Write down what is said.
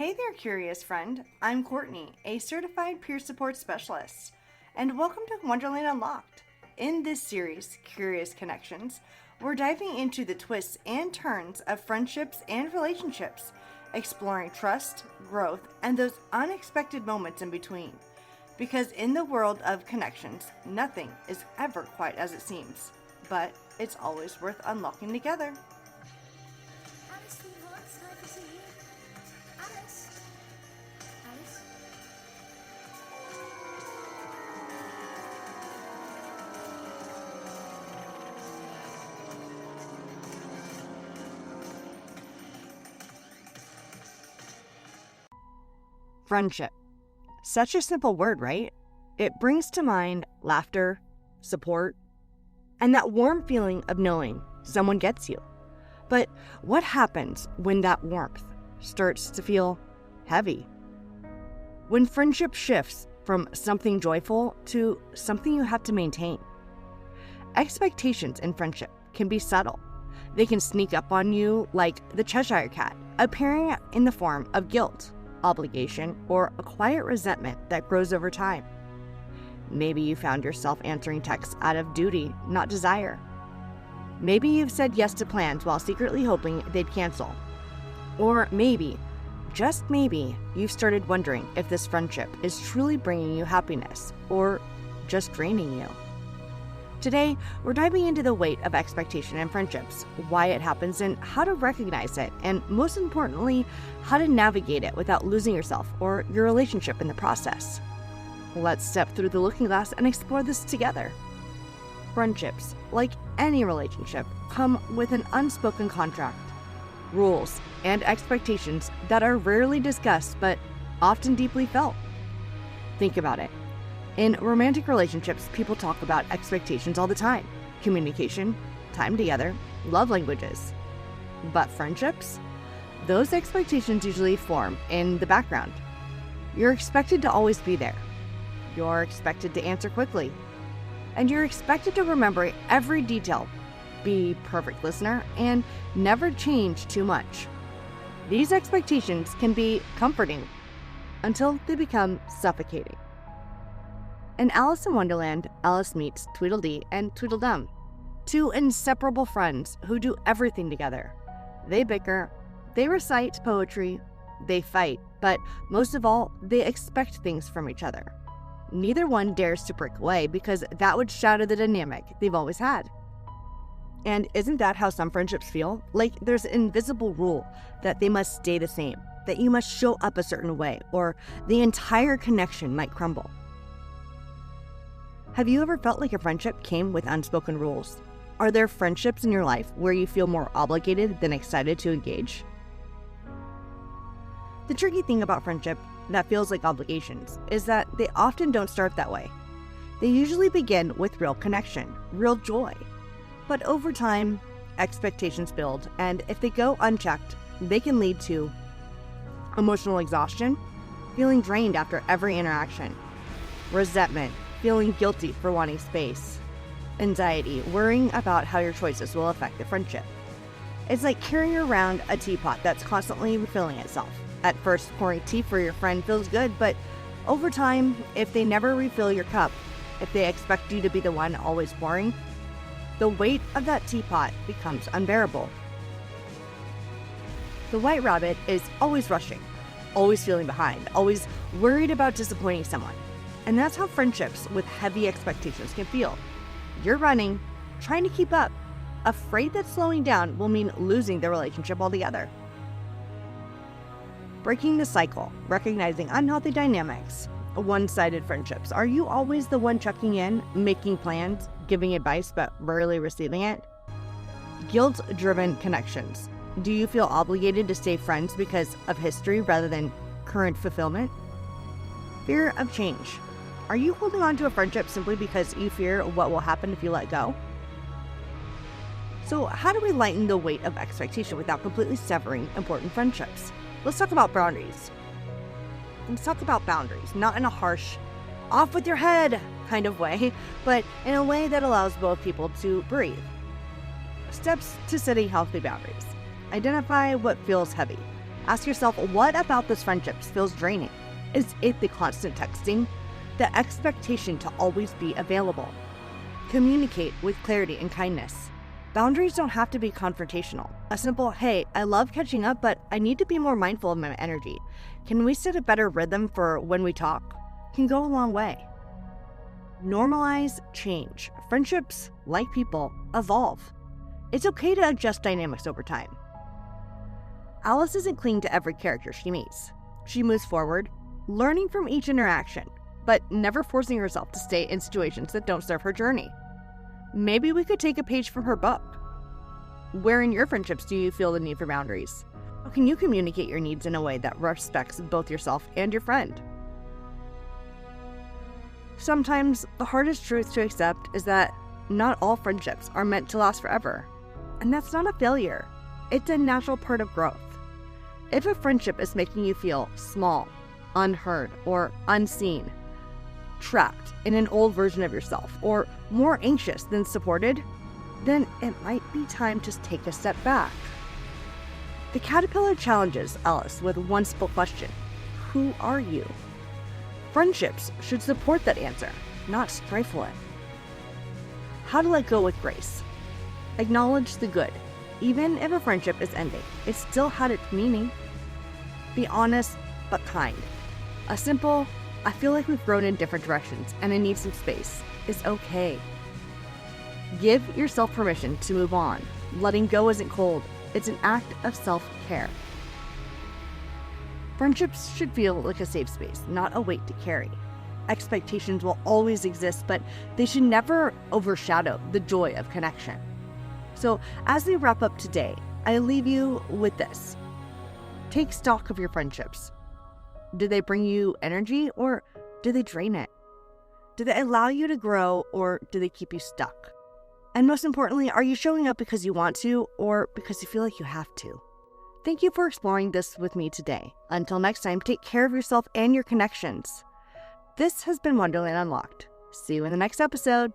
Hey there, curious friend. I'm Courtney, a certified peer support specialist, and welcome to Wonderland Unlocked. In this series, Curious Connections, we're diving into the twists and turns of friendships and relationships, exploring trust, growth, and those unexpected moments in between. Because in the world of connections, nothing is ever quite as it seems, but it's always worth unlocking together. Friendship. Such a simple word, right? It brings to mind laughter, support, and that warm feeling of knowing someone gets you. But what happens when that warmth starts to feel heavy? When friendship shifts from something joyful to something you have to maintain? Expectations in friendship can be subtle. They can sneak up on you like the Cheshire Cat, appearing in the form of guilt, obligation, or a quiet resentment that grows over time. Maybe you found yourself answering texts out of duty, not desire. Maybe you've said yes to plans while secretly hoping they'd cancel. Or maybe, just maybe, you've started wondering if this friendship is truly bringing you happiness or just draining you. Today, we're diving into the weight of expectation in friendships, why it happens and how to recognize it, and most importantly, how to navigate it without losing yourself or your relationship in the process. Let's step through the looking glass and explore this together. Friendships, like any relationship, come with an unspoken contract, rules, and expectations that are rarely discussed but often deeply felt. Think about it. In romantic relationships, people talk about expectations all the time. Communication, time together, love languages. But friendships? Those expectations usually form in the background. You're expected to always be there. You're expected to answer quickly. And you're expected to remember every detail, be a perfect listener, and never change too much. These expectations can be comforting until they become suffocating. In Alice in Wonderland, Alice meets Tweedledee and Tweedledum, two inseparable friends who do everything together. They bicker, they recite poetry, they fight, but most of all, they expect things from each other. Neither one dares to break away because that would shatter the dynamic they've always had. And isn't that how some friendships feel? Like there's an invisible rule that they must stay the same, that you must show up a certain way, or the entire connection might crumble. Have you ever felt like a friendship came with unspoken rules? Are there friendships in your life where you feel more obligated than excited to engage? The tricky thing about friendship that feels like obligations is that they often don't start that way. They usually begin with real connection, real joy. But over time, expectations build, and if they go unchecked, they can lead to emotional exhaustion, feeling drained after every interaction, resentment, feeling guilty for wanting space, anxiety, worrying about how your choices will affect the friendship. It's like carrying around a teapot that's constantly refilling itself. At first, pouring tea for your friend feels good, but over time, if they never refill your cup, if they expect you to be the one always pouring, the weight of that teapot becomes unbearable. The white rabbit is always rushing, always feeling behind, always worried about disappointing someone. And that's how friendships with heavy expectations can feel. You're running, trying to keep up, afraid that slowing down will mean losing the relationship altogether. Breaking the cycle, recognizing unhealthy dynamics, one-sided friendships. Are you always the one checking in, making plans, giving advice, but rarely receiving it? Guilt-driven connections. Do you feel obligated to stay friends because of history rather than current fulfillment? Fear of change. Are you holding on to a friendship simply because you fear what will happen if you let go? So how do we lighten the weight of expectation without completely severing important friendships? Let's talk about boundaries. Let's talk about boundaries, not in a harsh, off with your head kind of way, but in a way that allows both people to breathe. Steps to setting healthy boundaries. Identify what feels heavy. Ask yourself, what about those friendships feels draining? Is it the constant texting? The expectation to always be available? Communicate with clarity and kindness. Boundaries don't have to be confrontational. A simple, hey, I love catching up, but I need to be more mindful of my energy. Can we set a better rhythm for when we talk? Can go a long way. Normalize change. Friendships, like people, evolve. It's okay to adjust dynamics over time. Alice isn't clinging to every character she meets. She moves forward, learning from each interaction, but never forcing herself to stay in situations that don't serve her journey. Maybe we could take a page from her book. Where in your friendships do you feel the need for boundaries? How can you communicate your needs in a way that respects both yourself and your friend? Sometimes the hardest truth to accept is that not all friendships are meant to last forever. And that's not a failure. It's a natural part of growth. If a friendship is making you feel small, unheard, or unseen, trapped in an old version of yourself, or more anxious than supported, then it might be time to take a step back. The caterpillar challenges Alice with one simple question: who are you? Friendships should support that answer, not stifle it. How to let go with grace. Acknowledge the good. Even if a friendship is ending, it still had its meaning. Be honest, but kind. A simple, I feel like we've grown in different directions and I need some space, is okay. Give yourself permission to move on. Letting go isn't cold. It's an act of self-care. Friendships should feel like a safe space, not a weight to carry. Expectations will always exist, but they should never overshadow the joy of connection. So, as we wrap up today, I leave you with this. Take stock of your friendships. Do they bring you energy or do they drain it? Do they allow you to grow or do they keep you stuck? And most importantly, are you showing up because you want to or because you feel like you have to? Thank you for exploring this with me today. Until next time, take care of yourself and your connections. This has been Wonderland Unlocked. See you in the next episode.